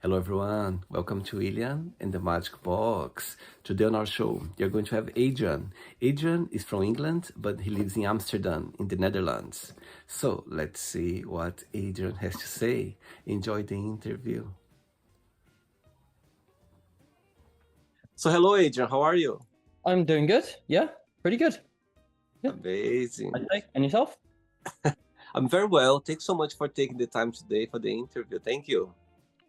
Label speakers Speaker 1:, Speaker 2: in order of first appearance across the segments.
Speaker 1: Hello everyone, welcome to William and the Magic Box. Today on our show, you're going to have Adrian. Adrian is from England, but he lives in Amsterdam in the Netherlands. So let's see what Adrian has to say. Enjoy the interview. So hello Adrian, how are you?
Speaker 2: I'm doing good. Yeah, pretty good. Yeah, I'd
Speaker 1: Amazing.
Speaker 2: say. And yourself?
Speaker 1: I'm very well. Thanks so much for taking the time today for the interview. Thank you.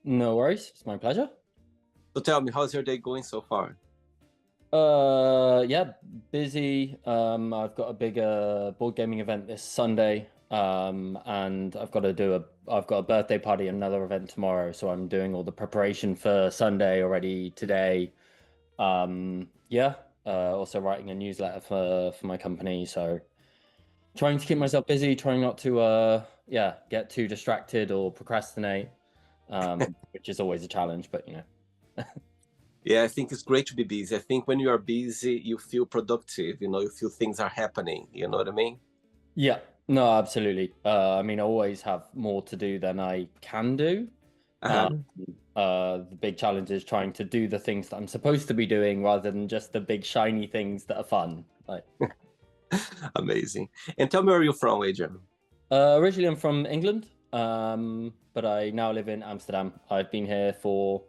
Speaker 2: No worries. It's my pleasure.
Speaker 1: So tell me, how's your day going so far?
Speaker 2: Yeah, busy. I've got a big board gaming event this Sunday. And I've got a birthday party, another event tomorrow. So I'm doing all the preparation for Sunday already today. Yeah. Also writing a newsletter for my company. So trying to keep myself busy, trying not to yeah, get too distracted or procrastinate. Which is always a challenge, but
Speaker 1: Yeah, I think it's great to be busy. I think when you are busy, you feel productive, you feel things are happening. You know what I mean?
Speaker 2: yeah, no, absolutely. I mean, I always have more to do than I can do. Um,
Speaker 1: Uh-huh.
Speaker 2: the big challenge is trying to do the things that I'm supposed to be doing rather than just the big shiny things that are fun. Like,
Speaker 1: Amazing. And tell me where you're from, Adrian.
Speaker 2: originally I'm from England, but I now live in Amsterdam. I've been here for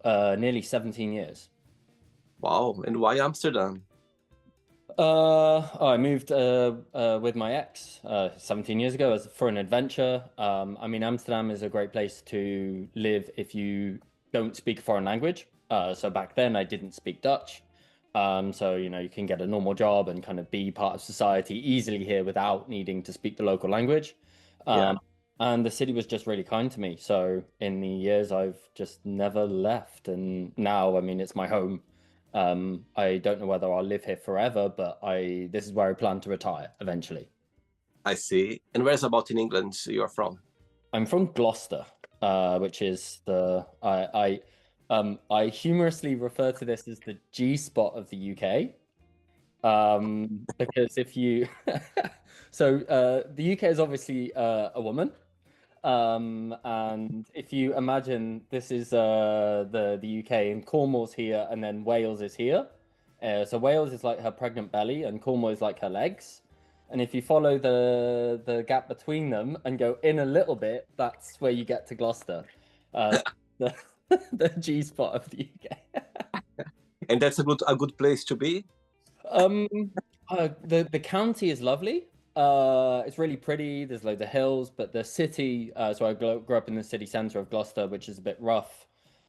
Speaker 2: nearly 17 years.
Speaker 1: Wow. And why Amsterdam?
Speaker 2: I moved with my ex 17 years ago as for an adventure. I mean, Amsterdam is a great place to live if you don't speak a foreign language. So back then I didn't speak Dutch. So you can get a normal job and kind of be part of society easily here without needing to speak the local language.
Speaker 1: Yeah,
Speaker 2: Um, and the city was just really kind to me. So in the years I've just never left, and now I mean it's my home. I don't know whether I'll live here forever, but I this is where I plan to retire eventually.
Speaker 1: I see. And where's about in England you're from?
Speaker 2: I'm from Gloucester, which is I humorously refer to this as the G spot of the UK. Because if you the UK is obviously a woman. And if you imagine this is the UK and Cornwall's here and then Wales is here. So Wales is like her pregnant belly and Cornwall is like her legs. And if you follow the gap between them and go in a little bit, that's where you get to Gloucester. The the G spot of the UK.
Speaker 1: And that's a good place to be?
Speaker 2: Um, the county is lovely. It's really pretty. There's loads of hills, but the city. So I grew up in the city center of Gloucester, which is a bit rough.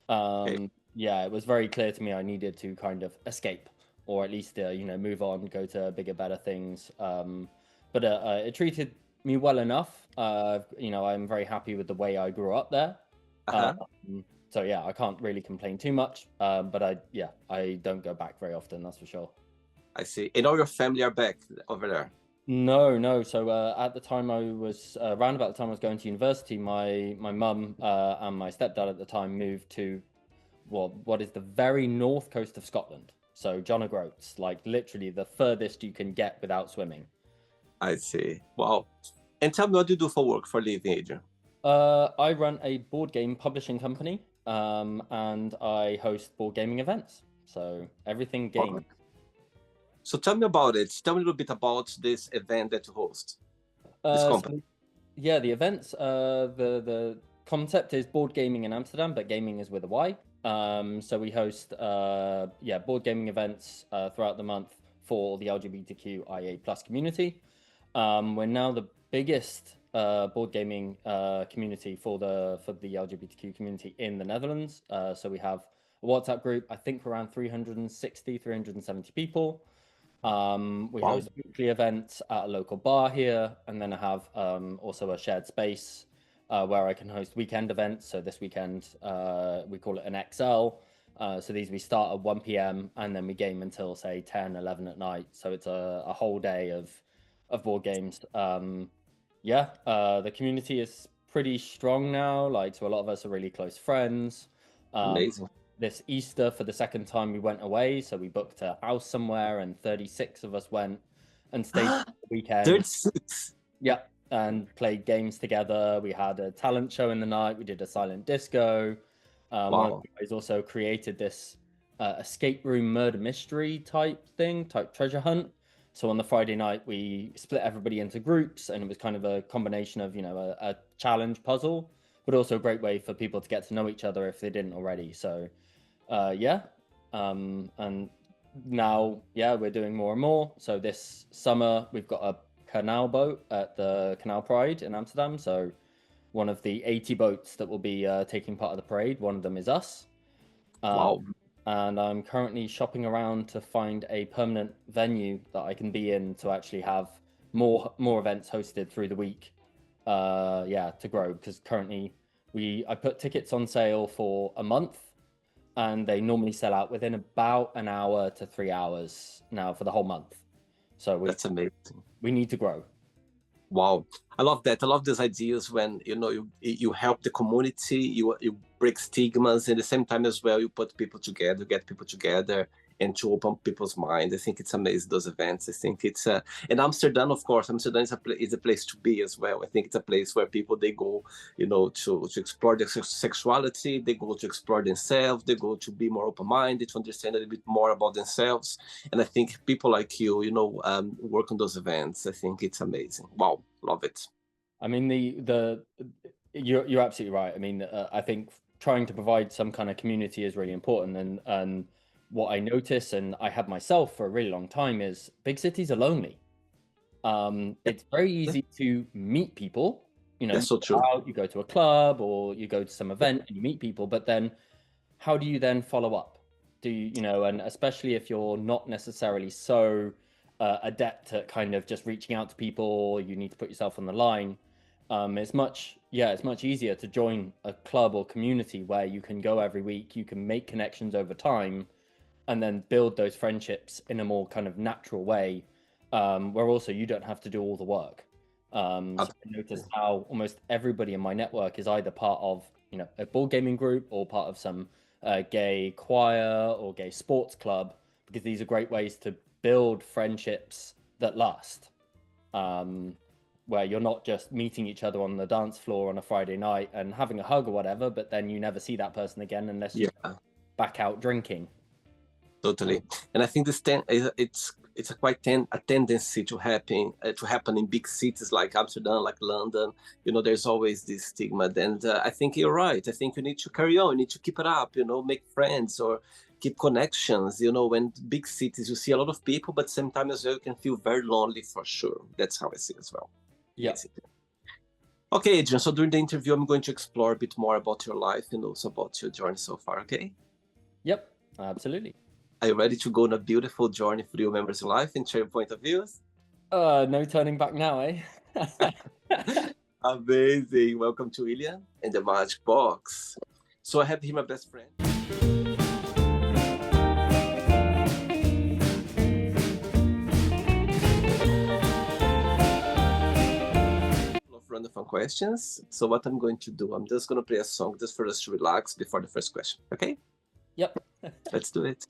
Speaker 1: Okay,
Speaker 2: Yeah, it was very clear to me I needed to kind of escape, or at least move on, go to bigger, better things. But it treated me well enough. I'm very happy with the way I grew up there.
Speaker 1: uh-huh.
Speaker 2: Um, so yeah, I can't really complain too much. But I don't go back very often, that's for sure.
Speaker 1: I see. And all your family are back over there.
Speaker 2: No, no. So at the time I was around about the time I was going to university, my mum and my stepdad at the time moved to what is the very north coast of Scotland. So John O'Groats, like literally the furthest you can get without swimming.
Speaker 1: I see. Wow. And tell me what you do for work, for living, Adrian.
Speaker 2: I run a board game publishing company, and I host board gaming events. So everything
Speaker 1: Wow.
Speaker 2: gaming.
Speaker 1: So tell me about it. Tell me a little bit about this event that you host, this company.
Speaker 2: So yeah, the events. The concept is board gaming in Amsterdam, but gaming is with a Y. So we host board gaming events throughout the month for the LGBTQIA plus community. We're now the biggest board gaming community for the LGBTQ community in the Netherlands. So we have a WhatsApp group. I think around 360, 370 people. We
Speaker 1: Wow.
Speaker 2: host weekly events at a local bar here, and then I have also a shared space where I can host weekend events. So this weekend we call it an XL. So these we start at 1 p.m. and then we game until say 10, 11 at night. So it's a whole day of board games. The community is pretty strong now. Like, so a lot of us are really close friends. Um,
Speaker 1: Amazing.
Speaker 2: this Easter, for the second time, we went away. So we booked a house somewhere, and 36 of us went and stayed for the weekend.
Speaker 1: 36.
Speaker 2: Yeah, and played games together. We had a talent show in the night. We did a silent disco. One of
Speaker 1: Wow.
Speaker 2: the guys also created this escape room murder mystery type treasure hunt. So on the Friday night, we split everybody into groups, and it was kind of a combination of, a challenge puzzle, but also a great way for people to get to know each other if they didn't already. So, yeah. And now, yeah, we're doing more and more. So this summer, we've got a canal boat at the Canal Pride in Amsterdam. So one of the 80 boats that will be taking part of the parade, one of them is us.
Speaker 1: Wow.
Speaker 2: And I'm currently shopping around to find a permanent venue that I can be in to actually have more events hosted through the week. Yeah, to grow, because currently I put tickets on sale for a month, and they normally sell out within about an hour to 3 hours now for the whole month. So
Speaker 1: That's amazing.
Speaker 2: we need to grow.
Speaker 1: Wow, I love that. I love these ideas when you help the community, you break stigmas, and at the same time as well you put people together, get people together, and to open people's mind. I think it's amazing, those events. I think it's and Amsterdam, of course. Amsterdam is a place to be as well. I think it's a place where people they go, to explore their sexuality. They go to explore themselves. They go to be more open minded, to understand a little bit more about themselves. And I think people like you, work on those events. I think it's amazing. Wow, love it.
Speaker 2: I mean, you're absolutely right. I mean, I think trying to provide some kind of community is really important. And what I notice, and I had myself for a really long time, is big cities are lonely. It's very easy to meet people.
Speaker 1: That's
Speaker 2: You
Speaker 1: so
Speaker 2: go
Speaker 1: true.
Speaker 2: out, you go to a club, or you go to some event and you meet people, but then how do you then follow up? And especially if you're not necessarily so adept at kind of just reaching out to people, you need to put yourself on the line. It's much easier to join a club or community where you can go every week, you can make connections over time, and then build those friendships in a more kind of natural way, where also you don't have to do all the work. So I noticed how almost everybody in my network is either part of, a board gaming group or part of some gay choir or gay sports club, because these are great ways to build friendships that last. Where you're not just meeting each other on the dance floor on a Friday night and having a hug or whatever, but then you never see that person again unless you
Speaker 1: Yeah,
Speaker 2: back out drinking.
Speaker 1: totally. And I think it's a quite a tendency to happen in big cities like Amsterdam, like London. There's always this stigma, and I think you're right. I think you need to carry on. You need to keep it up. Make friends or keep connections. When big cities, you see a lot of people, but sometimes as well you can feel very lonely for sure. That's how I see it as well.
Speaker 2: Yeah.
Speaker 1: Basically. Okay, Adrian. So during the interview, I'm going to explore a bit more about your life and also about your journey so far. Okay.
Speaker 2: Yep, absolutely.
Speaker 1: Are you ready to go on a beautiful journey through your members' life and share your point of views?
Speaker 2: No turning back now, eh?
Speaker 1: Amazing. Welcome to William and the Magic Box. So I have here my best friend. Of random fun questions. So what I'm going to do, I'm just going to play a song just for us to relax before the first question. Okay?
Speaker 2: Yep.
Speaker 1: Let's do it.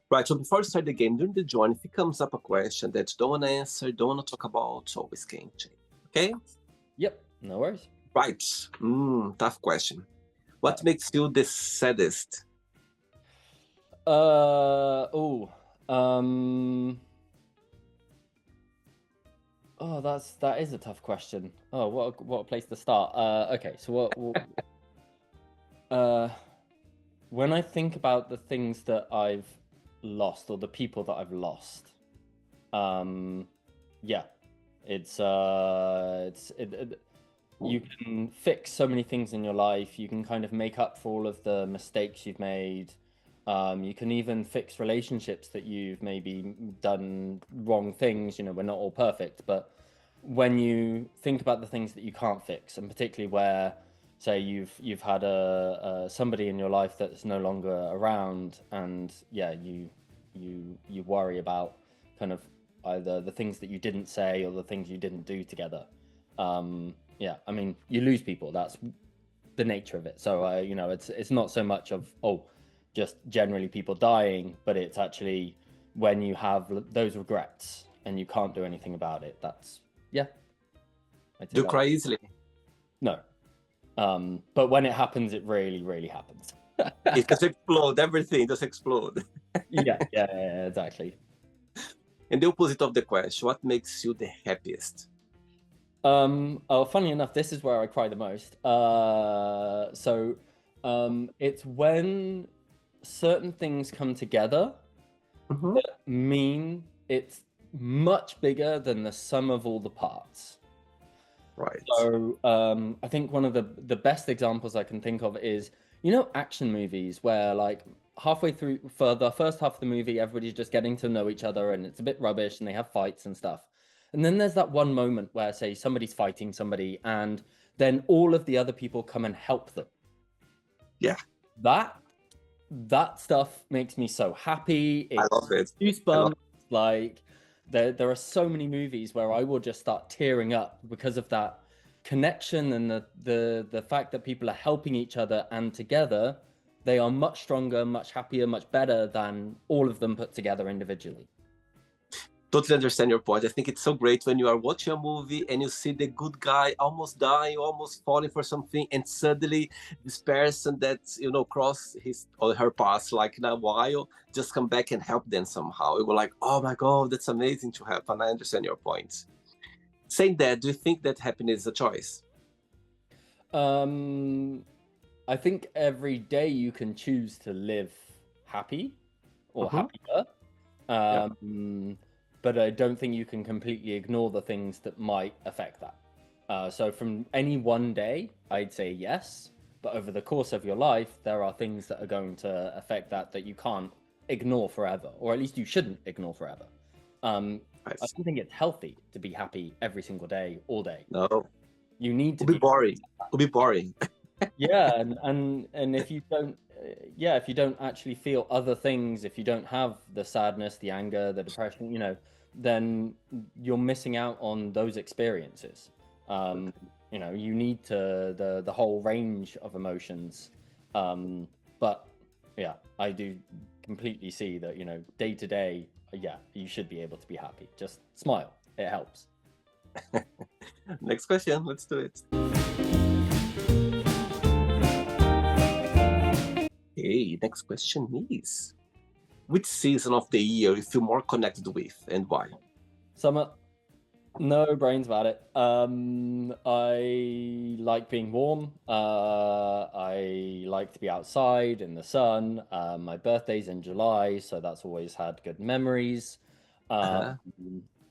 Speaker 1: Right, so before we start the game, during the join, if it comes up a question that you don't want to answer, don't want to talk about, always can change. Okay?
Speaker 2: Yep, no worries.
Speaker 1: Right. Tough question. What makes you the saddest?
Speaker 2: Oh, that is a tough question. Oh, what a place to start. Okay, so when I think about the things that I've lost or the people that I've lost, yeah, you can fix so many things in your life. You can kind of make up for all of the mistakes you've made. You can even fix relationships that you've maybe done wrong things. We're not all perfect, but when you think about the things that you can't fix, and particularly where, say, you've had somebody in your life that's no longer around, and yeah, you worry about kind of either the things that you didn't say or the things you didn't do together. Yeah, I mean, you lose people. That's the nature of it. So it's not so much of just generally people dying, but it's actually when you have those regrets and you can't do anything about it. That's, yeah, I'd say
Speaker 1: Do you
Speaker 2: that.
Speaker 1: cry easily?
Speaker 2: No. But when it happens, it really, really happens.
Speaker 1: It just explode, everything just explode.
Speaker 2: Yeah, exactly.
Speaker 1: And the opposite of the question, what makes you the happiest?
Speaker 2: Oh, funny enough, this is where I cry the most. It's when certain things come together
Speaker 1: Mhm.
Speaker 2: that mean it's much bigger than the sum of all the parts.
Speaker 1: Right.
Speaker 2: So, I think one of the best examples I can think of is, action movies where like halfway through for the first half of the movie, everybody's just getting to know each other and it's a bit rubbish and they have fights and stuff. And then there's that one moment where, say, somebody's fighting somebody and then all of the other people come and help them.
Speaker 1: Yeah,
Speaker 2: That that stuff makes me so happy.
Speaker 1: I
Speaker 2: It's
Speaker 1: love it. I love
Speaker 2: goosebumps. Like there are so many movies where I will just start tearing up because of that connection and the fact that people are helping each other and together they are much stronger, much happier, much better than all of them put together individually.
Speaker 1: totally understand your point. I think it's so great when you are watching a movie and you see the good guy almost dying, almost falling for something, and suddenly this person that cross his or her path like in a while just come back and help them somehow. You go like, oh my god, that's amazing to help, and I understand your point. Saying that, do you think that happiness is a choice?
Speaker 2: Um, I think every day you can choose to live happy or
Speaker 1: Hmm.
Speaker 2: happier.
Speaker 1: Yeah.
Speaker 2: But I don't think you can completely ignore the things that might affect that. So from any one day, I'd say yes. But over the course of your life, there are things that are going to affect that you can't ignore forever, or at least you shouldn't ignore forever. I
Speaker 1: Nice.
Speaker 2: don't think it's healthy to be happy every single day, all day.
Speaker 1: No, it
Speaker 2: You need to
Speaker 1: would be
Speaker 2: be,
Speaker 1: boring. It would be boring.
Speaker 2: yeah, and if you don't, yeah, if you don't actually feel other things, if you don't have the sadness, the anger, the depression, then you're missing out on those experiences. You need the whole range of emotions. But yeah, I do completely see that, day to day, yeah, you should be able to be happy. Just smile. It helps.
Speaker 1: Next question. Let's do it. Okay, next question is, which season of the year you feel more connected with and why?
Speaker 2: Summer. No brains about it. I like being warm. I like to be outside in the sun. My birthday's in July, so that's always had good memories. Um,
Speaker 1: Uh-huh.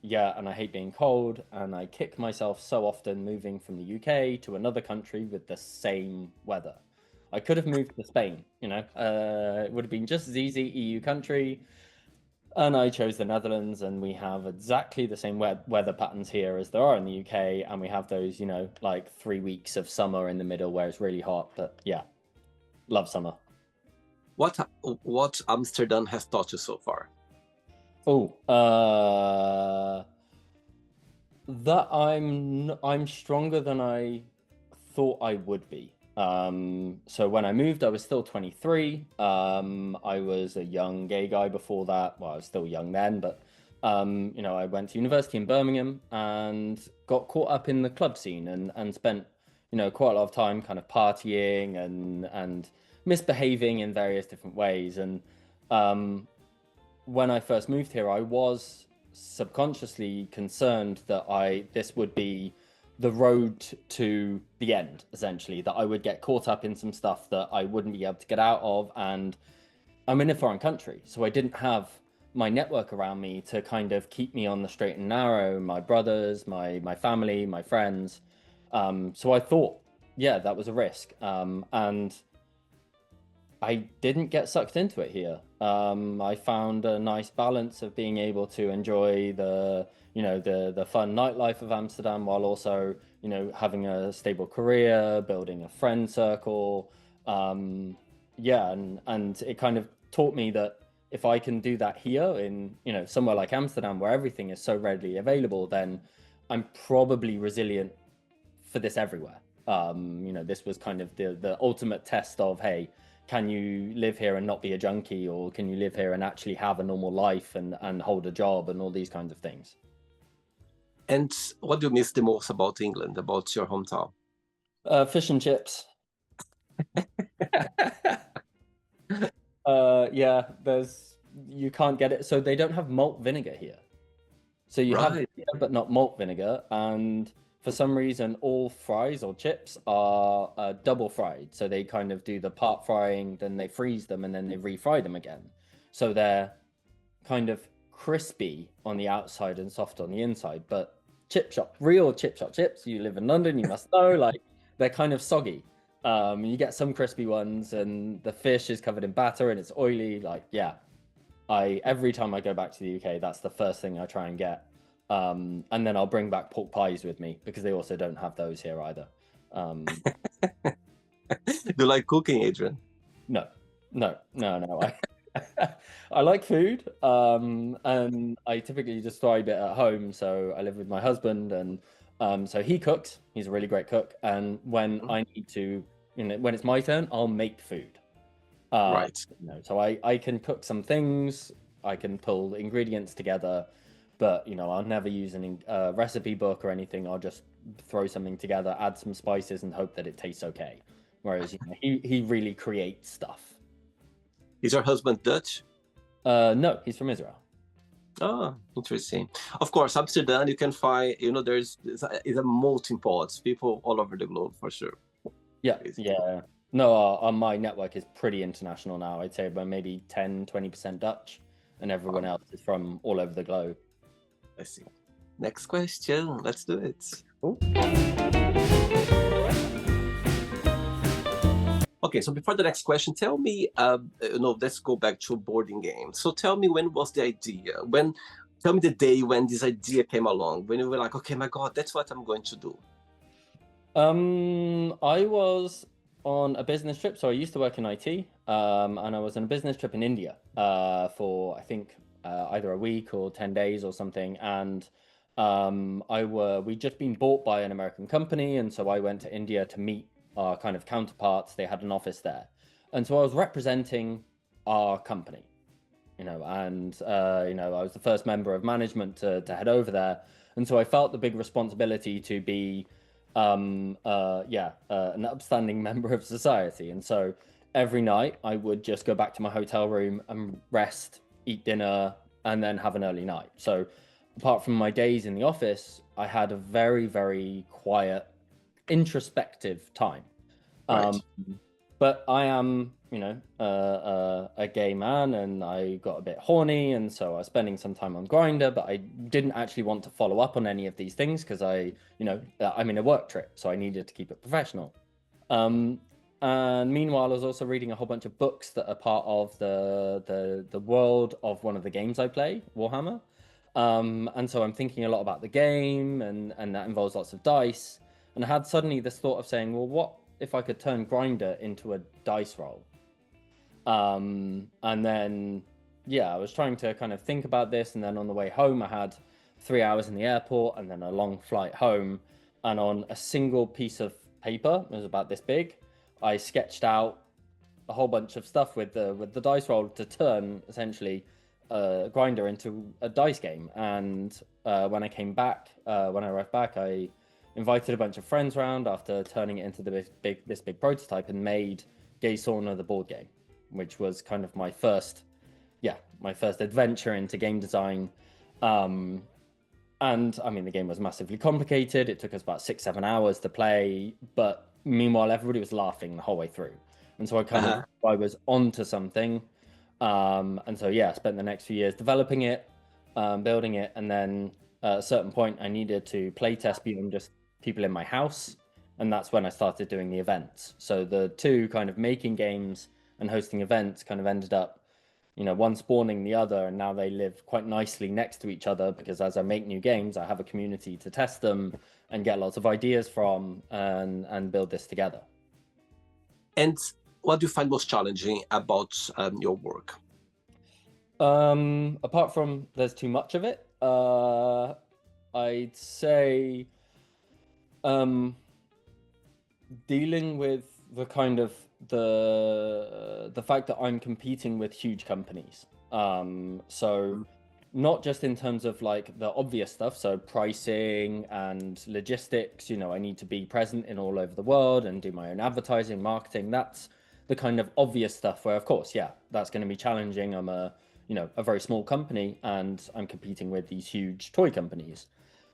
Speaker 2: yeah, and I hate being cold, and I kick myself so often moving from the UK to another country with the same weather. I could have moved to Spain, it would have been just as easy, EU country. And I chose the Netherlands, and we have exactly the same weather patterns here as there are in the UK. And we have those, like 3 weeks of summer in the middle where it's really hot. But yeah, love summer.
Speaker 1: What what Amsterdam has taught you so far?
Speaker 2: Oh, that I'm stronger than I thought I would be. So when I moved, I was still 23. I was a young gay guy before that. Well, I was still young then, but I went to university in Birmingham and got caught up in the club scene and spent, quite a lot of time kind of partying and misbehaving in various different ways. And um, when I first moved here, I was subconsciously concerned that this would be the road to the end, essentially, that I would get caught up in some stuff that I wouldn't be able to get out of. And I'm in a foreign country, so I didn't have my network around me to kind of keep me on the straight and narrow, my brothers, my family, my friends. So I thought, yeah, that was a risk. And I didn't get sucked into it here. I found a nice balance of being able to enjoy the fun nightlife of Amsterdam while also, having a stable career, building a friend circle. Yeah, and it kind of taught me that if I can do that here in, somewhere like Amsterdam where everything is so readily available, then I'm probably resilient for this everywhere. This was kind of the ultimate test of, hey, can you live here and not be a junkie, or can you live here and actually have a normal life and hold a job and all these kinds of things?
Speaker 1: And what do you miss the most about England, about your hometown?
Speaker 2: Fish and chips. Yeah, you can't get it. So they don't have malt vinegar here. So you have
Speaker 1: Right.
Speaker 2: vinegar, but not malt vinegar. And for some reason, all fries or chips are double fried. So they kind of do the part frying, then they freeze them, and then they refry them again. So they're kind of crispy on the outside and soft on the inside. But real chip shop chips, you live in London, you must know, like they're kind of soggy. You get some crispy ones, and the fish is covered in batter and it's oily. Like, yeah, every time I go back to the UK, that's the first thing I try and get. And then I'll bring back pork pies with me because they also don't have those here either.
Speaker 1: Do you like cooking, Adrian?
Speaker 2: No. I like food, and I typically just thrive it at home. So I live with my husband, and so he cooks. He's a really great cook. And when I need to, when it's my turn, I'll make food.
Speaker 1: Right.
Speaker 2: So I can cook some things, I can pull ingredients together, but I'll never use a recipe book or anything. I'll just throw something together, add some spices, and hope that it tastes okay. Whereas he really creates stuff.
Speaker 1: Is your husband Dutch?
Speaker 2: No, he's from Israel.
Speaker 1: Oh, interesting. Of course, Amsterdam, you can find, there's is a melting pot, people all over the globe for sure.
Speaker 2: Yeah, yeah. No, my network is pretty international now. I'd say about maybe 10-20% Dutch, and everyone else is from all over the globe.
Speaker 1: I see. Next question. Let's do it.
Speaker 2: Ooh.
Speaker 1: Okay, so before the next question, tell me, let's go back to boarding games. So tell me, when was the idea? Tell me the day when this idea came along, when you were like, okay, my God, that's what I'm going to do.
Speaker 2: I was on a business trip. So I used to work in IT, and I was on a business trip in India for, I think, either a week or 10 days or something. And we'd just been bought by an American company. And so I went to India to meet our kind of counterparts. They had an office there. And so I was representing our company, and I was the first member of management to head over there. And so I felt the big responsibility to be an upstanding member of society. And so every night I would just go back to my hotel room and rest, eat dinner, and then have an early night. So apart from my days in the office, I had a very, very quiet, introspective time.
Speaker 1: Right.
Speaker 2: But I am, a gay man, and I got a bit horny, and so I was spending some time on Grindr, but I didn't actually want to follow up on any of these things because I'm in a work trip, so I needed to keep it professional. And meanwhile, I was also reading a whole bunch of books that are part of the world of one of the games I play, Warhammer. And so I'm thinking a lot about the game, and that involves lots of dice. And I had suddenly this thought of saying, well, what if I could turn Grindr into a dice roll? And then, I was trying to kind of think about this. And then on the way home, I had 3 hours in the airport and then a long flight home. And on a single piece of paper, it was about this big, I sketched out a whole bunch of stuff with the dice roll to turn essentially Grindr into a dice game. And when I arrived back, I invited a bunch of friends around after turning it into this big prototype, and made Gay Sauna the board game, which was kind of my first adventure into game design. And I mean, the game was massively complicated. It took us about 6-7 hours to play, but meanwhile, everybody was laughing the whole way through. And so I was onto something. And so, I spent the next few years developing it, building it. And then at a certain point, I needed to play test beyond just people in my house. And that's when I started doing the events. So the two, kind of making games and hosting events, kind of ended up, one spawning the other. And now they live quite nicely next to each other, because as I make new games, I have a community to test them and get lots of ideas from, and build this together.
Speaker 1: And what do you find most challenging about your work?
Speaker 2: Apart from there's too much of it, I'd say dealing with the kind of the fact that I'm competing with huge companies. So not just in terms of like the obvious stuff, so pricing and logistics, I need to be present in all over the world and do my own advertising, marketing. That's the kind of obvious stuff where, of course, yeah, that's going to be challenging. I'm a very small company and I'm competing with these huge toy companies.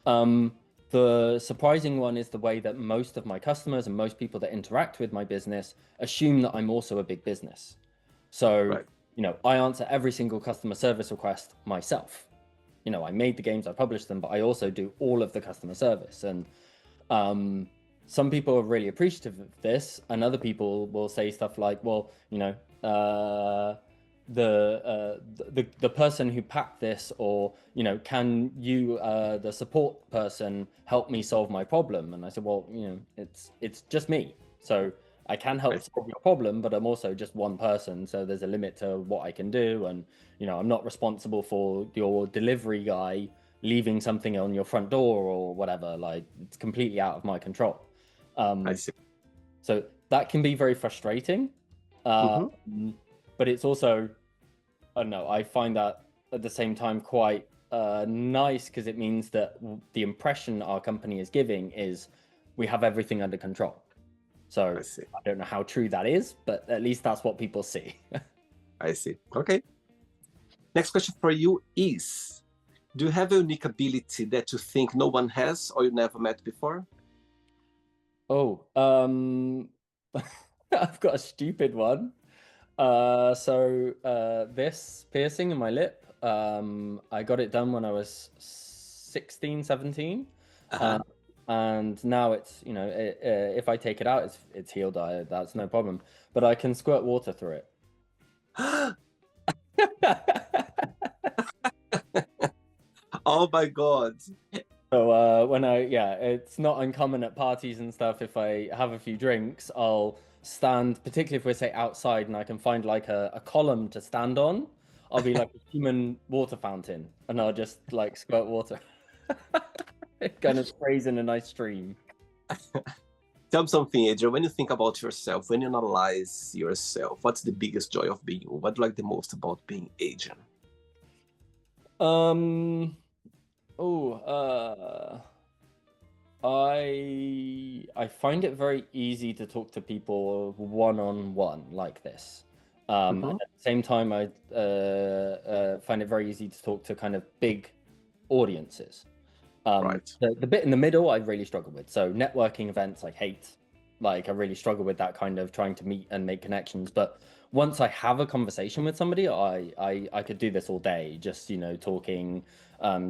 Speaker 2: Um, the surprising one is the way that most of my customers and most people that interact with my business assume that I'm also a big business. So,
Speaker 1: Right.
Speaker 2: I answer every single customer service request myself. I made the games, I published them, but I also do all of the customer service. And some people are really appreciative of this, and other people will say stuff like, "Well, the person who packed this, or can you, the support person, help me solve my problem?" And I said, "Well, it's just me, so I can
Speaker 1: I
Speaker 2: help
Speaker 1: see.
Speaker 2: solve your problem, but I'm also just one person, so there's a limit to what I can do, and I'm not responsible for your delivery guy leaving something on your front door or whatever. Like, it's completely out of my control."
Speaker 1: I
Speaker 2: Um,
Speaker 1: see.
Speaker 2: so that can be very frustrating,
Speaker 1: Mm-hmm.
Speaker 2: but it's also, I don't know, I find that at the same time quite nice, because it means that the impression our company is giving is we have everything under control. So
Speaker 1: I see.
Speaker 2: I don't know how true that is, but at least that's what people see.
Speaker 1: I see. Okay. Next question for you is, do you have a unique ability that you think no one has or you never met before?
Speaker 2: Oh, I've got a stupid one. This piercing in my lip, I got it done when I was 16, 17.
Speaker 1: Uh-huh.
Speaker 2: Um, and now it's, if I take it out, it's healed. That's no problem. But I can squirt water through it.
Speaker 1: Oh my God.
Speaker 2: So it's not uncommon at parties and stuff. If I have a few drinks, I'll stand, particularly if we're say outside and I can find like a column to stand on. I'll be like a human water fountain, and I'll just like squirt water. It kind of sprays in a nice stream.
Speaker 1: Tell me something, Adrian. When you think about yourself, when you analyze yourself, what's the biggest joy of being you? What do you like the most about being Adrian?
Speaker 2: Um, oh, I find it very easy to talk to people one on one like this. And
Speaker 1: Mm-hmm.
Speaker 2: at the same time, I find it very easy to talk to kind of big audiences.
Speaker 1: Right.
Speaker 2: The bit in the middle, I really struggle with. So networking events, I hate. Like, I really struggle with that kind of trying to meet and make connections. But once I have a conversation with somebody, I could do this all day, just talking,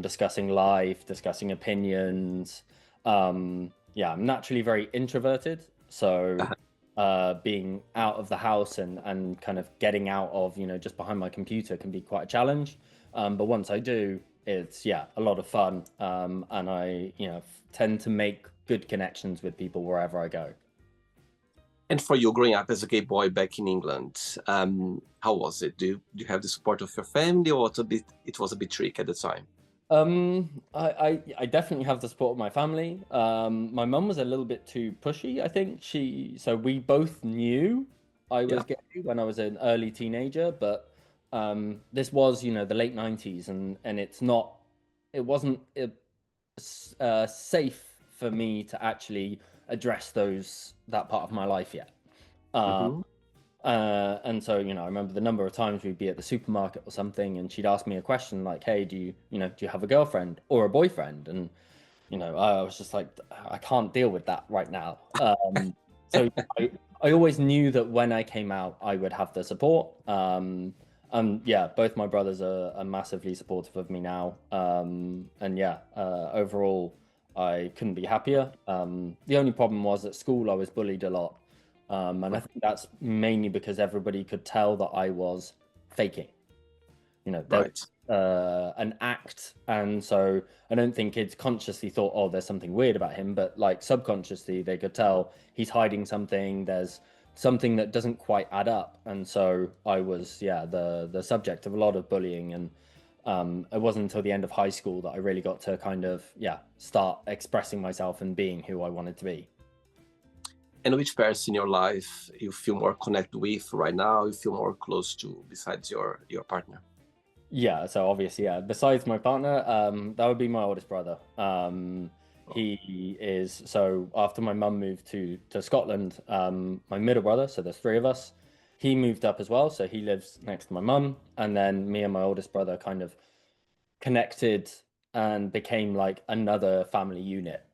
Speaker 2: discussing life, discussing opinions. Yeah, I'm naturally very introverted, so
Speaker 1: Uh-huh.
Speaker 2: being out of the house and kind of getting out of just behind my computer can be quite a challenge. But once I do, it's a lot of fun, and I tend to make good connections with people wherever I go.
Speaker 1: And for you, growing up as a gay boy back in England, how was it? Do you have the support of your family, or it was a bit tricky at the time?
Speaker 2: I definitely have the support of my family. My mum was a little bit too pushy, I think. So we both knew I
Speaker 1: Yeah.
Speaker 2: was gay when I was an early teenager, but this was, the late 90s, and it wasn't safe for me to actually address that part of my life yet. Um,
Speaker 1: Mm-hmm.
Speaker 2: and so, I remember the number of times we'd be at the supermarket or something, and she'd ask me a question like, "Hey, do you have a girlfriend or a boyfriend?" And I was just like, I can't deal with that right now. So I always knew that when I came out, I would have the support. And yeah, both my brothers are massively supportive of me now. And yeah, overall, I couldn't be happier. The only problem was at school, I was bullied a lot. And I think that's mainly because everybody could tell that I was faking. There
Speaker 1: Right.
Speaker 2: was an act, and so I don't think kids consciously thought, "Oh, there's something weird about him," but like subconsciously, they could tell he's hiding something. There's something that doesn't quite add up, and so I was, the subject of a lot of bullying, and it wasn't until the end of high school that I really got to kind of, start expressing myself and being who I wanted to be.
Speaker 1: And which person in your life you feel more connected with right now? You feel more close to besides your partner?
Speaker 2: Yeah, so obviously, yeah. Besides my partner, that would be my oldest brother.
Speaker 1: Oh,
Speaker 2: He is so after my mum moved to Scotland, my middle brother, so there's three of us, he moved up as well, so he lives next to my mum, and then me and my oldest brother kind of connected and became like another family unit,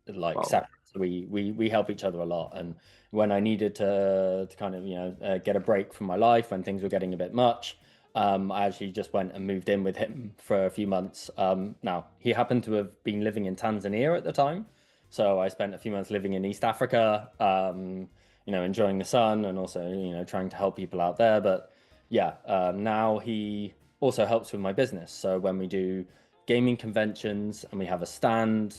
Speaker 2: like
Speaker 1: wow.
Speaker 2: separate. So we help each other a lot. And when I needed to kind of get a break from my life when things were getting a bit much, I actually just went and moved in with him for a few months. Now he happened to have been living in Tanzania at the time, so I spent a few months living in East Africa. Enjoying the sun and also trying to help people out there. But yeah, now he also helps with my business. So when we do gaming conventions and we have a stand,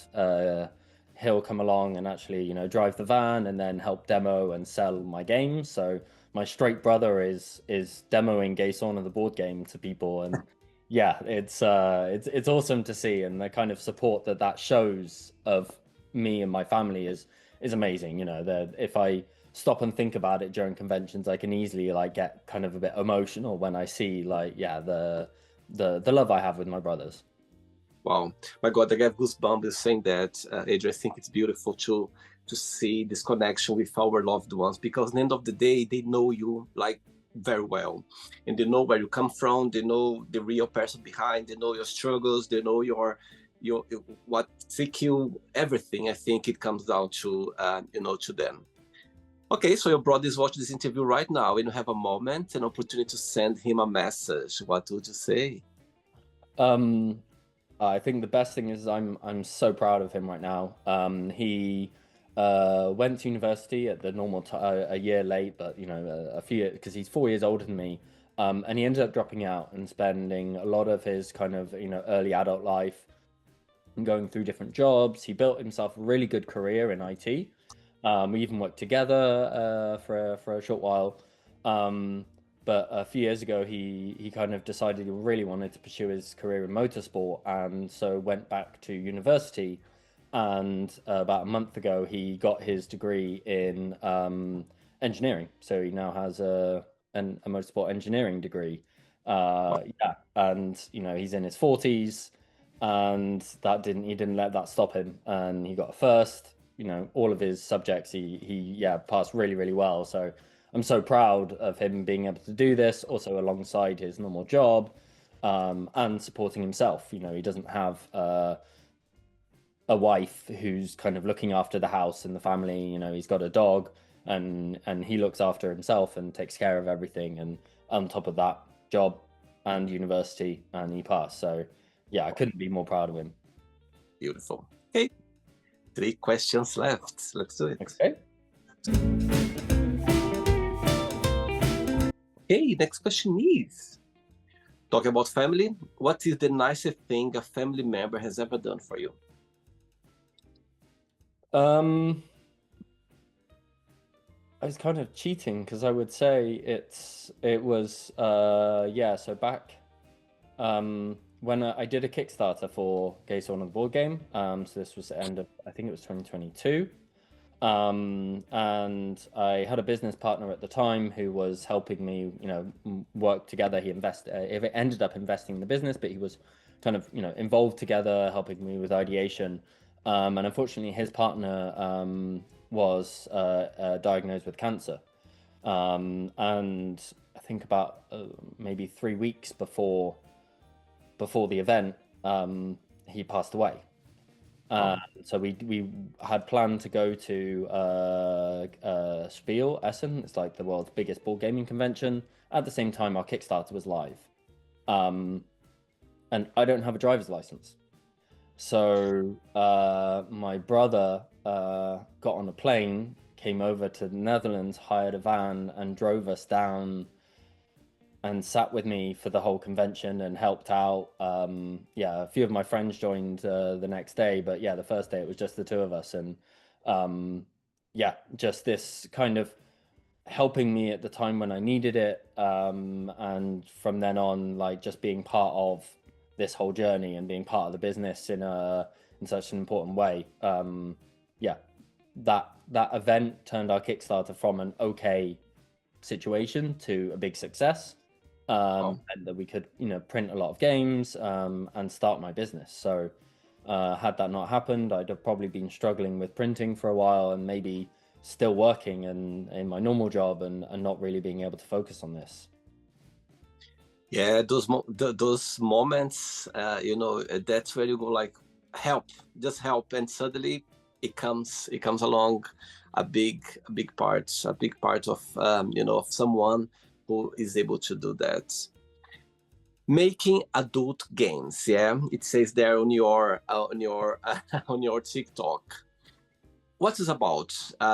Speaker 2: he'll come along and actually, drive the van and then help demo and sell my games. So my straight brother is demoing Gay Sauna the board game to people, and yeah, it's awesome to see, and the kind of support that that shows of me and my family is amazing. That if I stop and think about it during conventions, I can easily like get kind of a bit emotional when I see like the love I have with my brothers.
Speaker 1: Wow, my God, I get goosebumps saying that, Adrian. I think it's beautiful to see this connection with our loved ones because at the end of the day, they know you like very well, and they know where you come from. They know the real person behind. They know your struggles. They know your what take you everything. I think it comes down to to them. Okay, so your brother is watching this interview right now, and you have a moment, an opportunity to send him a message. What would you say?
Speaker 2: Um, I think the best thing is I'm so proud of him right now. He went to university at the normal a year late, but a few because he's 4 years older than me. And he ended up dropping out and spending a lot of his kind of early adult life and going through different jobs. He built himself a really good career in IT. We even worked together for a short while. Um, but a few years ago, he kind of decided he really wanted to pursue his career in motorsport, and so went back to university. And about a month ago, he got his degree in engineering. So he now has a motorsport engineering degree. Yeah, and he's in his 40s, and that didn't he didn't let that stop him, and he got a first. All of his subjects he yeah passed really really well. So I'm so proud of him being able to do this also alongside his normal job, and supporting himself. He doesn't have a wife who's kind of looking after the house and the family. He's got a dog, and he looks after himself and takes care of everything. And on top of that, job and university, and he passed. So yeah, I couldn't be more proud of him.
Speaker 1: Beautiful. Okay, three questions left. Let's do it.
Speaker 2: Okay.
Speaker 1: Okay, next question is talking about family. What is the nicest thing a family member has ever done for you?
Speaker 2: Um, I was kind of cheating because I would say it was yeah. So back when I did a Kickstarter for Gay Sauna the board game. So this was the end of, I think it was 2022. And I had a business partner at the time who was helping me, work together. It ended up investing in the business, but he was kind of, involved together, helping me with ideation. And unfortunately, his partner was diagnosed with cancer. And I think about maybe 3 weeks before the event, he passed away.
Speaker 1: Oh,
Speaker 2: So we had planned to go to Spiel Essen. It's like the world's biggest board gaming convention. At the same time, our Kickstarter was live, um, and I don't have a driver's license. So my brother got on a plane, came over to the Netherlands, hired a van, and drove us down and sat with me for the whole convention and helped out. Yeah, a few of my friends joined the next day, but yeah, the first day it was just the two of us, and um, yeah, just this kind of helping me at the time when I needed it, and from then on, like just being part of this whole journey and being part of the business in such an important way. Yeah, that event turned our Kickstarter from an okay situation to a big success.
Speaker 1: Oh.
Speaker 2: and that we could, print a lot of games and start my business. So had that not happened, I'd have probably been struggling with printing for a while and maybe still working in my normal job and not really being able to focus on this.
Speaker 1: Yeah, those moments, that's where you go like, help, just help, and suddenly it comes along a big part of of someone who is able to do that. Making adult games, yeah, it says there on your on your TikTok. What is about?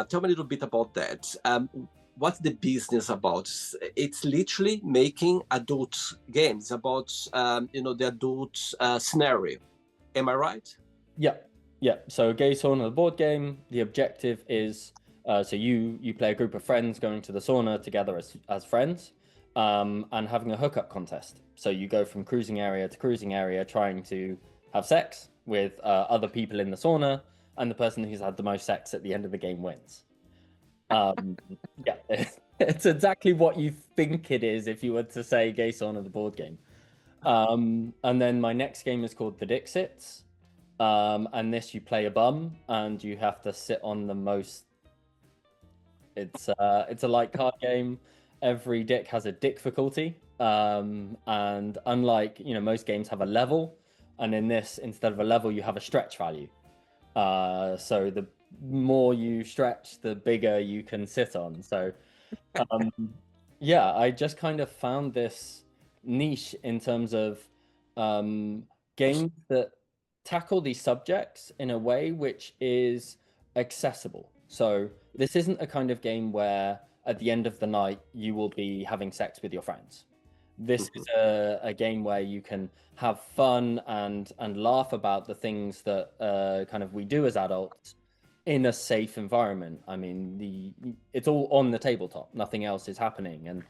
Speaker 1: Tell me a little bit about that. What's the business about? It's literally making adult games about the adult scenario. Am I right?
Speaker 2: Yeah, yeah. So Gay Sauna, the board game, the objective is so you play a group of friends going to the sauna together as friends, and having a hookup contest. So you go from cruising area to cruising area, trying to have sex with other people in the sauna, and the person who's had the most sex at the end of the game wins. Um, yeah, it's exactly what you think it is if you were to say Gay Sauna, the board game. And then my next game is called The Dixits. And this you play a bum and you have to sit on the most. It's a light card game. Every dick has a difficulty. And unlike most games have a level, and in this instead of a level you have a stretch value. So the more you stretch, the bigger you can sit on. So um, yeah, I just kind of found this niche in terms of games that tackle these subjects in a way which is accessible. So this isn't a kind of game where at the end of the night you will be having sex with your friends. This is a game where you can have fun and laugh about the things that kind of we do as adults in a safe environment. I mean, it's all on the tabletop. Nothing else is happening, and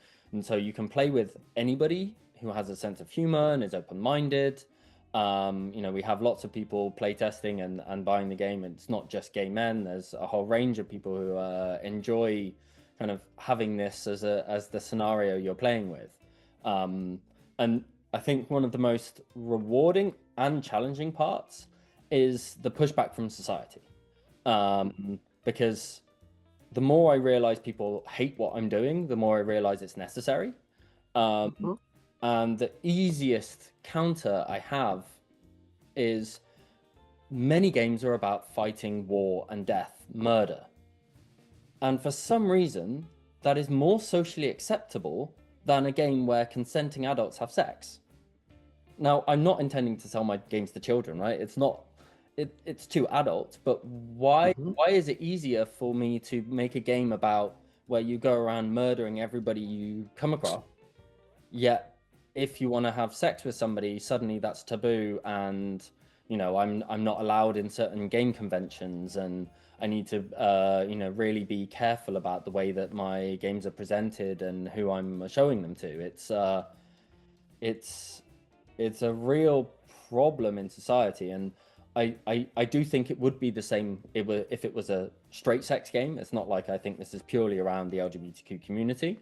Speaker 2: so you can play with anybody who has a sense of humor and is open-minded. We have lots of people playtesting and buying the game. And it's not just gay men. There's a whole range of people who enjoy kind of having this as the scenario you're playing with. And I think one of the most rewarding and challenging parts is the pushback from society. Because the more I realize people hate what I'm doing, the more I realize it's necessary. And the easiest counter I have is many games are about fighting war and death, murder. And for some reason, that is more socially acceptable than a game where consenting adults have sex. Now, I'm not intending to sell my games to children, right? It's to adults, but why is it easier for me to make a game about where you go around murdering everybody you come across, yet if you want to have sex with somebody, suddenly that's taboo, and I'm not allowed in certain game conventions, and I need to really be careful about the way that my games are presented and who I'm showing them to. It's a real problem in society, and I do think it would be the same if it was a straight sex game. It's not like I think this is purely around the LGBTQ community.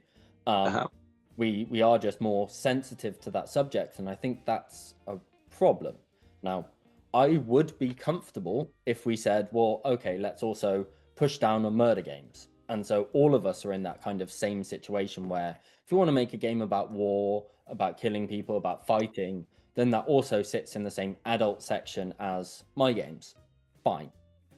Speaker 2: We are just more sensitive to that subject, and I think that's a problem. Now, I would be comfortable if we said, well, okay, let's also push down on murder games. And so all of us are in that kind of same situation where if you want to make a game about war, about killing people, about fighting, then that also sits in the same adult section as my games. Fine.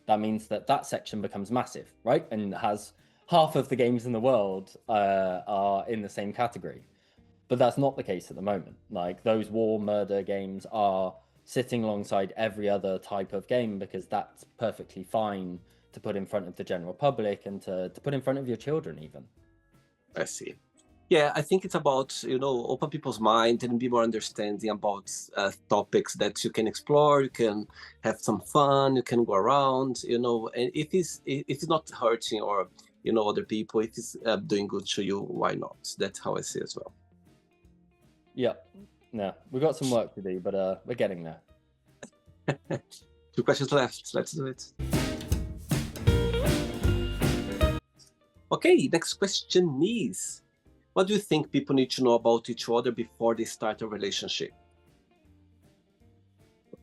Speaker 2: That means that section becomes massive, right? And has half of the games in the world are in the same category. But that's not the case at the moment. Like, those war murder games are sitting alongside every other type of game because that's perfectly fine to put in front of the general public and to put in front of your children even.
Speaker 1: I see. Yeah, I think it's about, open people's mind and be more understanding about topics that you can explore, you can have some fun, you can go around, and if it's not hurting or, other people, if it's doing good to you, why not? That's how I see it as well.
Speaker 2: Yeah, no, we've got some work to do, but we're getting there.
Speaker 1: 2 questions left. Let's do it. Okay, next question is, What do you think people need to know about each other before they start a relationship?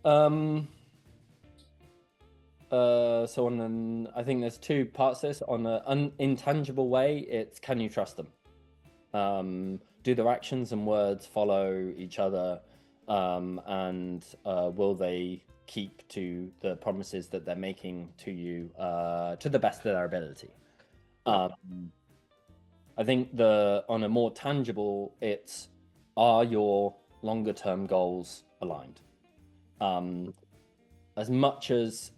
Speaker 2: So I think there's two parts to this. On an intangible way, it's can you trust them? Do their actions and words follow each other? And will they keep to the promises that they're making to you to the best of their ability? I think on a more tangible, it's are your longer term goals aligned? As much as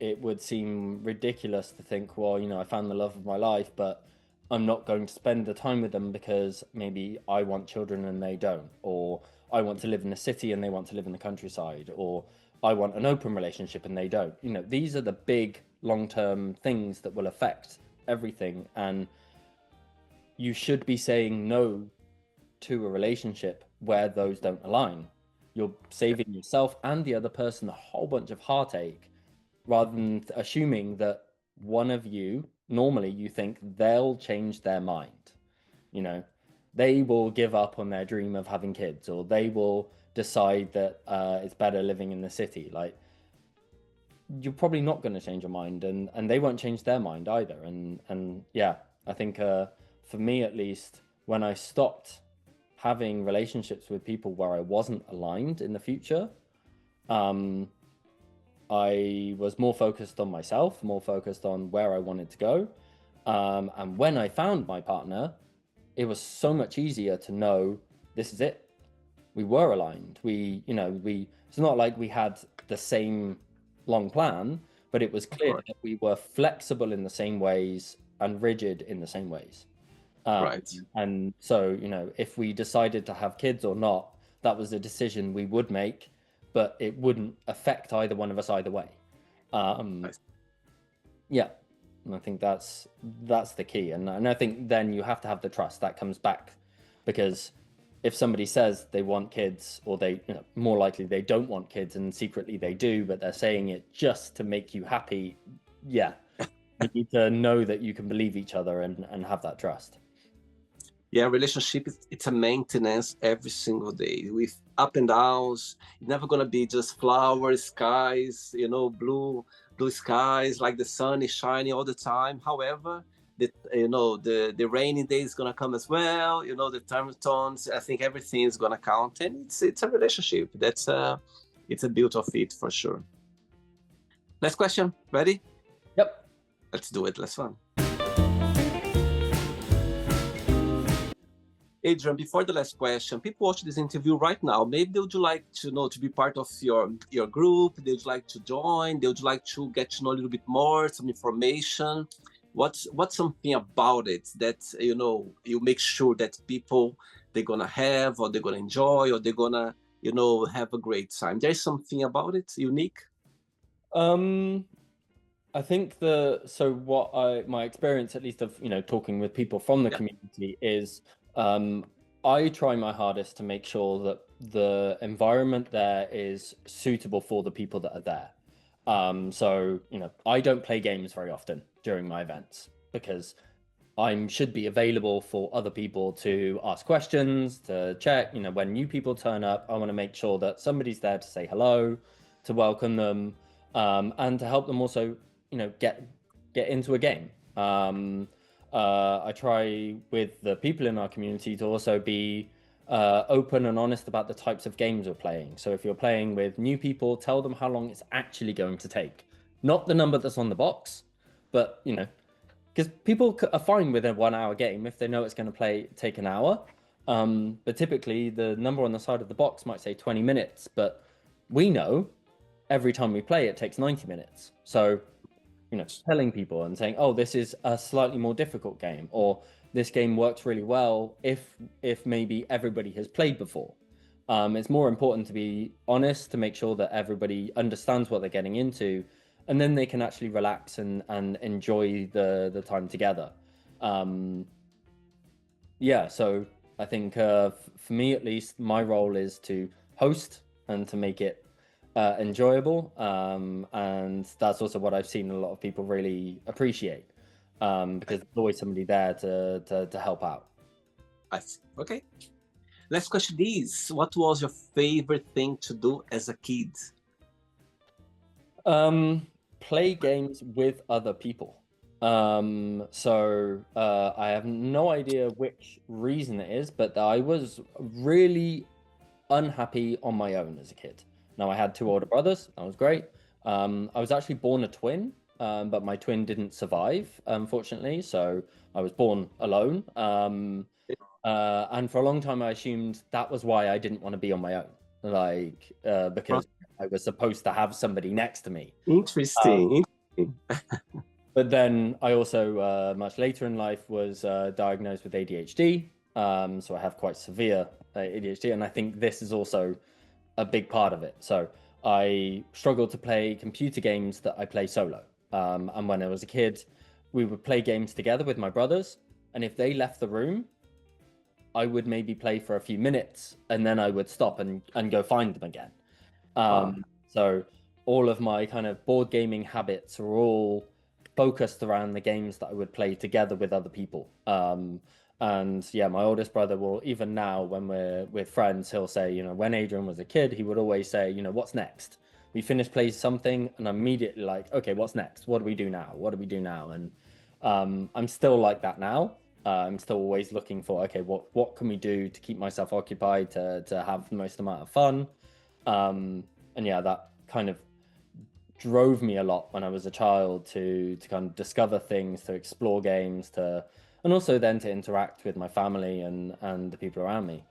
Speaker 2: it would seem ridiculous to think, well, I found the love of my life, but I'm not going to spend the time with them because maybe I want children and they don't, or I want to live in the city and they want to live in the countryside, or I want an open relationship and they don't. These are the big long-term things that will affect everything, and you should be saying no to a relationship where those don't align. You're saving yourself and the other person a whole bunch of heartache, rather than assuming that one of you, normally you think they'll change their mind. They will give up on their dream of having kids, or they will decide that it's better living in the city. Like, you're probably not going to change your mind, and they won't change their mind either. And yeah, I think for me at least, when I stopped having relationships with people where I wasn't aligned in the future, I was more focused on myself, more focused on where I wanted to go. And when I found my partner, it was so much easier to know this is it. We were aligned. It's not like we had the same long plan, but it was clear that we were flexible in the same ways and rigid in the same ways.
Speaker 1: Right.
Speaker 2: And so, if we decided to have kids or not, that was a decision we would make, but it wouldn't affect either one of us either way. Yeah, and I think that's the key. And I think then you have to have the trust that comes back, because if somebody says they want kids, or they, more likely they don't want kids, and secretly they do, but they're saying it just to make you happy. Yeah, you need to know that you can believe each other and have that trust.
Speaker 1: Yeah, relationship, it's a maintenance every single day with up and downs. It's never gonna be just flowers, skies, blue skies, like the sun is shining all the time. However, the rainy day is gonna come as well. The time tones. I think everything is gonna count, and it's a relationship. It's a build of it for sure. Next question. Ready?
Speaker 2: Yep.
Speaker 1: Let's do it. Let's fun. Adrian, before the last question, people watch this interview right now. Maybe they would like to be part of your group. They would like to join. They would like to get to know a little bit more, some information. What's something about it that you make sure that people they're gonna have, or they're gonna enjoy, or they're gonna have a great time? There's something about it unique.
Speaker 2: I think my experience, at least of talking with people from the community, is I try my hardest to make sure that the environment there is suitable for the people that are there. So I don't play games very often during my events, because I should be available for other people to ask questions, to check. When new people turn up, I want to make sure that somebody's there to say hello, to welcome them, and to help them also get into a game. I try with the people in our community to also be open and honest about the types of games we're playing. So if you're playing with new people, tell them how long it's actually going to take, not the number that's on the box, but because people are fine with a 1 hour game if they know it's going to take an hour. But typically the number on the side of the box might say 20 minutes, but we know every time we play it takes 90 minutes. So telling people and saying, oh, this is a slightly more difficult game, or this game works really well if maybe everybody has played before. It's more important to be honest, to make sure that everybody understands what they're getting into, and then they can actually relax and enjoy the time together. So I think for me at least, my role is to host and to make it enjoyable, and that's also what I've seen a lot of people really appreciate, because there's always somebody there to help out.
Speaker 1: I see. Okay. Next question is, what was your favorite thing to do as a kid?
Speaker 2: Play games with other people. I have no idea which reason it is, but I was really unhappy on my own as a kid. Now I had two older brothers. That was great. I was actually born a twin, but my twin didn't survive, unfortunately. So I was born alone. And for a long time, I assumed that was why I didn't want to be on my own, because I was supposed to have somebody next to me.
Speaker 1: Interesting. Interesting.
Speaker 2: But then I also, much later in life, was diagnosed with ADHD. So I have quite severe ADHD, and I think this is also a big part of it. So I struggle to play computer games that I play solo. And when I was a kid, we would play games together with my brothers, and if they left the room, I would maybe play for a few minutes, and then I would stop and go find them again. So all of my kind of board gaming habits are all focused around the games that I would play together with other people. And yeah, my oldest brother will, even now when we're with friends, he'll say, when Adrian was a kid, he would always say, what's next? We finish playing something, and I'm immediately like, okay, what's next? What do we do now? What do we do now? And I'm still like that now. I'm still always looking for, okay, what can we do to keep myself occupied, to have the most amount of fun? And yeah, that kind of drove me a lot when I was a child to kind of discover things, to explore games, and also then to interact with my family and the people around me.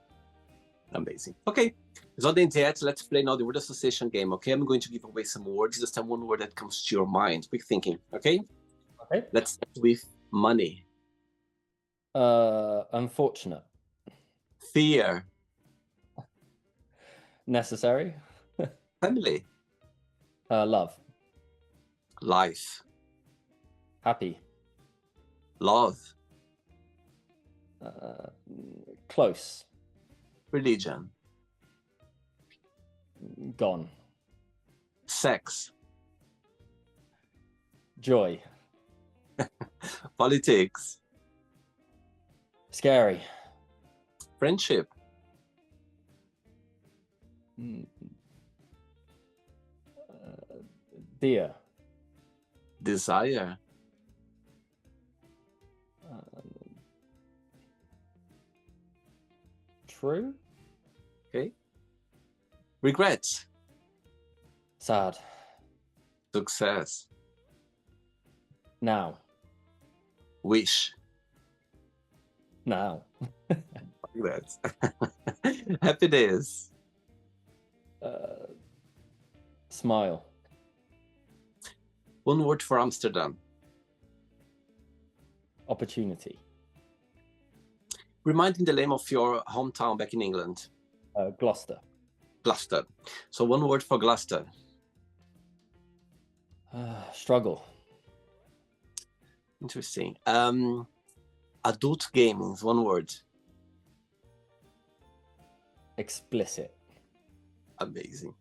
Speaker 1: Amazing. Okay, so then let's play now the word association game. Okay, I'm going to give away some words. Just have one word that comes to your mind. Quick thinking. Okay.
Speaker 2: Okay.
Speaker 1: Let's start with money.
Speaker 2: Unfortunate.
Speaker 1: Fear.
Speaker 2: Necessary.
Speaker 1: Family.
Speaker 2: Love.
Speaker 1: Life.
Speaker 2: Happy.
Speaker 1: Love.
Speaker 2: Close.
Speaker 1: Religion.
Speaker 2: Gone.
Speaker 1: Sex.
Speaker 2: Joy.
Speaker 1: Politics.
Speaker 2: Scary.
Speaker 1: Friendship.
Speaker 2: Dear.
Speaker 1: Desire.
Speaker 2: True.
Speaker 1: Okay. Regrets.
Speaker 2: Sad.
Speaker 1: Success.
Speaker 2: Now.
Speaker 1: Wish.
Speaker 2: Now.
Speaker 1: Regrets. Happiness.
Speaker 2: Smile.
Speaker 1: One word for Amsterdam.
Speaker 2: Opportunity.
Speaker 1: Reminding the name of your hometown back in England.
Speaker 2: Gloucester.
Speaker 1: Gloucester. So one word for Gloucester.
Speaker 2: Struggle.
Speaker 1: Interesting. Adult gaming, one word.
Speaker 2: Explicit.
Speaker 1: Amazing.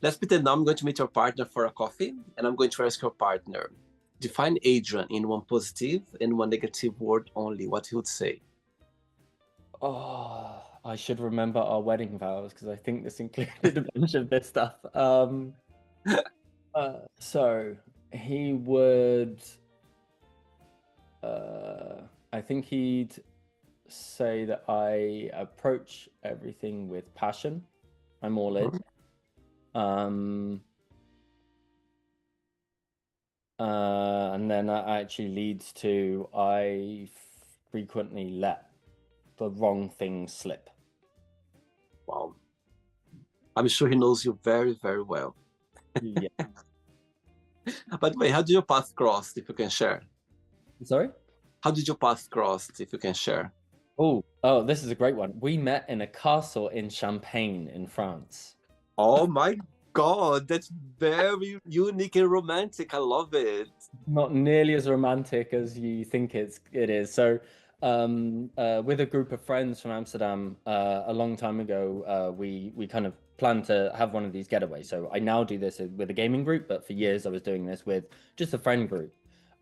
Speaker 1: Let's pretend now I'm going to meet your partner for a coffee, and I'm going to ask your partner, define Adrian in one positive and one negative word only. What he would say?
Speaker 2: Oh, I should remember our wedding vows because I think this included a bunch of this stuff. So he would, I think he'd say that I approach everything with passion. I'm all in. And then that actually leads to I frequently let the wrong things slip.
Speaker 1: Wow. I'm sure he knows you very, very well.
Speaker 2: Yeah.
Speaker 1: By the way, how did your path cross, if you can share?
Speaker 2: Sorry?
Speaker 1: How did your path cross, if you can share?
Speaker 2: Oh, this is a great one. We met in a castle in Champagne in France.
Speaker 1: Oh my God, that's very unique and romantic. I love it.
Speaker 2: Not nearly as romantic as you think it is. So, with a group of friends from Amsterdam, a long time ago, we kind of planned to have one of these getaways. So I now do this with a gaming group, but for years I was doing this with just a friend group.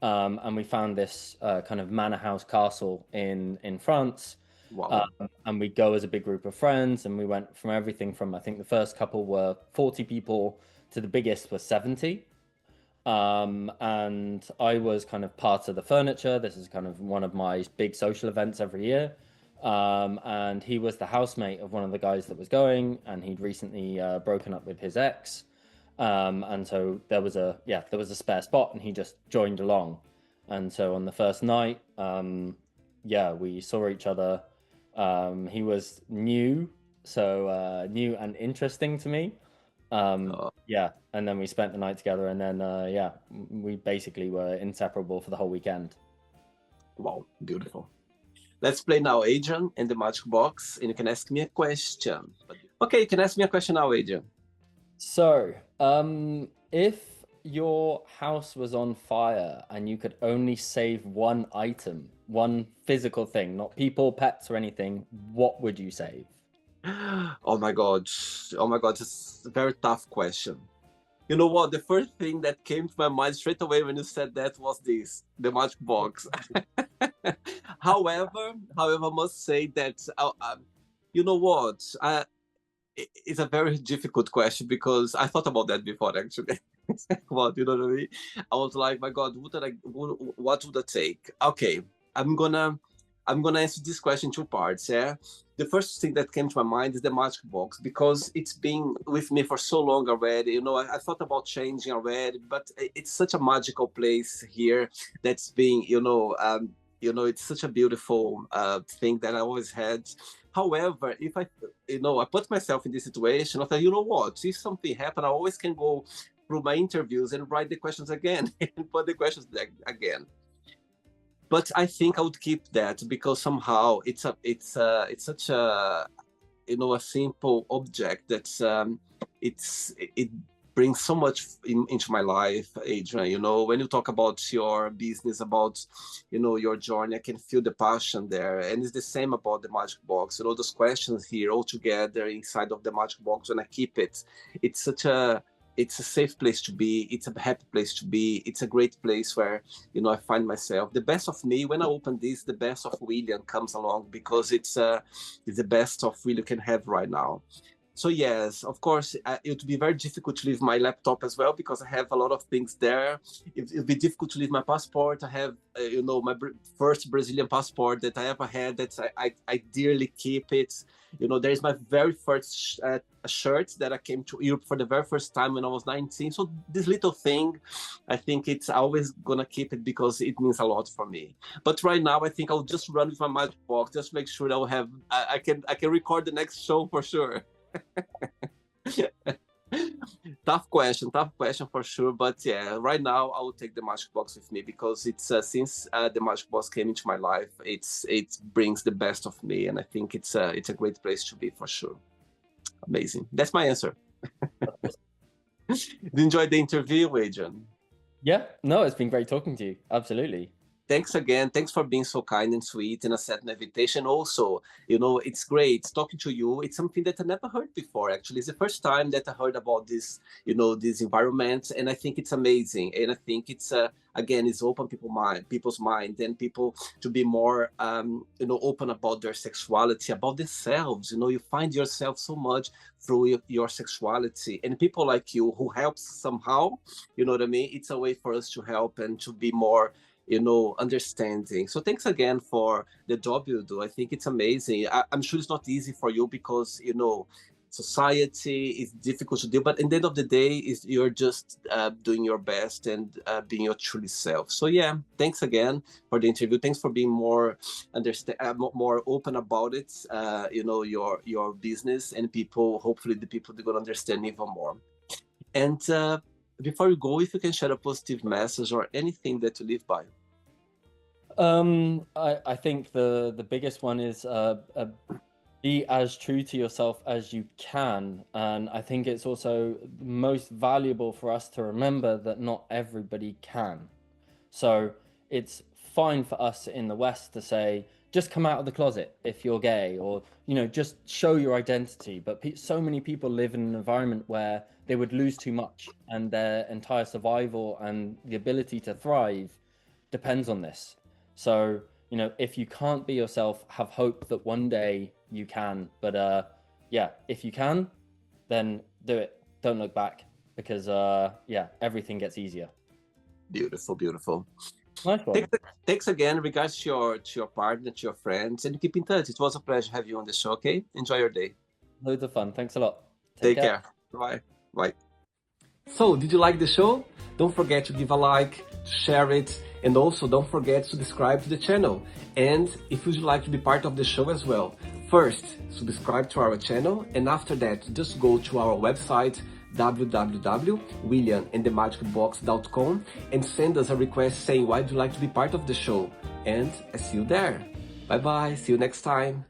Speaker 2: And we found this kind of manor house castle in France.
Speaker 1: Wow.
Speaker 2: And we go as a big group of friends, and we went from everything from, I think the first couple were 40 people to the biggest was 70. And I was kind of part of the furniture. This is kind of one of my big social events every year. And he was the housemate of one of the guys that was going, and he'd recently broken up with his ex. And so there was a spare spot, and he just joined along. And so on the first night, we saw each other. He was new, so new and interesting to me.
Speaker 1: Oh,
Speaker 2: And then we spent the night together, and then we basically were inseparable for the whole weekend.
Speaker 1: wow, beautiful. Let's play now, Adrian, in the magic box, and you can ask me a question. Okay, you can ask me a question now, Adrian.
Speaker 2: So, if your house was on fire and you could only save one item, one physical thing, not people, pets, or anything, what would you save?
Speaker 1: Oh my God. Oh my God, it's a very tough question. You know what? The first thing that came to my mind straight away when you said that was this, the magic box. however, I must say that, you know what? It's a very difficult question because I thought about that before actually. What, you know what I mean? I was like, my God, what would I take? Okay, I'm gonna I'm gonna answer this question in two parts. Yeah, the first thing that came to my mind is the magic box because it's been with me for so long already. You know, I thought about changing already, but it's such a magical place here that's been, it's such a beautiful thing that I always had. However, if I put myself in this situation, I thought, you know what, if something happened, I always can go through my interviews and write the questions again and put the questions again. But I think I would keep that because somehow it's such a a simple object that's it brings so much into my life, Adrian. You know, when you talk about your business, about your journey, I can feel the passion there, and it's the same about the magic box. You know, those questions here all together inside of the magic box. When I keep it, it's such a it's a safe place to be. It's a happy place to be. It's a great place where I find myself. The best of me when I open this, the best of William comes along because it's the best of William can have right now. So yes, of course, it would be very difficult to leave my laptop as well because I have a lot of things there. It would be difficult to leave my passport. I have, my first Brazilian passport that I ever had. That I dearly keep it. You know, there is my very first shirt that I came to Europe for the very first time when I was 19. So this little thing, I think it's always gonna keep it because it means a lot for me. But right now, I think I'll just run with my magic box, just make sure that I'll have I can record the next show for sure. Tough question for sure. But yeah, right now I will take the magic box with me because it's since the magic box came into my life, it brings the best of me, and I think it's a great place to be for sure. Amazing. That's my answer. Did you enjoy the interview, Adrian?
Speaker 2: Yeah, no, it's been great talking to you. Absolutely.
Speaker 1: Thanks again. Thanks for being so kind and sweet and accepting the invitation. Also, it's great talking to you. It's something that I never heard before, actually. It's the first time that I heard about this, this environment. And I think it's amazing. And I think again, it's open people's mind and people to be more, open about their sexuality, about themselves. You know, you find yourself so much through your sexuality and people like you who helps somehow, you know what I mean? It's a way for us to help and to be more understanding. So thanks again for the job you do. I think it's amazing. I'm sure it's not easy for you because society is difficult to do, but in the end of the day is you're just doing your best and being your truly self. So yeah, thanks again for the interview. Thanks for being more more open about it, your business, and people, hopefully the people they're gonna understand even more. And before you go, if you can share a positive message or anything that you live by.
Speaker 2: I think the biggest one is be as true to yourself as you can, and I think it's also most valuable for us to remember that not everybody can. So it's fine for us in the West to say, just come out of the closet if you're gay, or just show your identity. But so many people live in an environment where they would lose too much, and their entire survival and the ability to thrive depends on this. So you know, if you can't be yourself, have hope that one day you can. But yeah, if you can, then do it. Don't look back, because yeah, everything gets easier.
Speaker 1: Beautiful, beautiful.
Speaker 2: Nice one.
Speaker 1: Thanks again. Regards to your partner, to your friends, and keep in touch. It was a pleasure to have you on the show. Okay, enjoy your day.
Speaker 2: Loads of fun. Thanks a lot.
Speaker 1: Take care. Bye. Bye. So, did you like the show? Don't forget to give a like, share it, and also don't forget to subscribe to the channel. And if you'd like to be part of the show as well, first, subscribe to our channel, and after that, just go to our website, www.williamandthemagicbox.com, and send us a request saying why would you like to be part of the show. And I see you there. Bye bye, see you next time.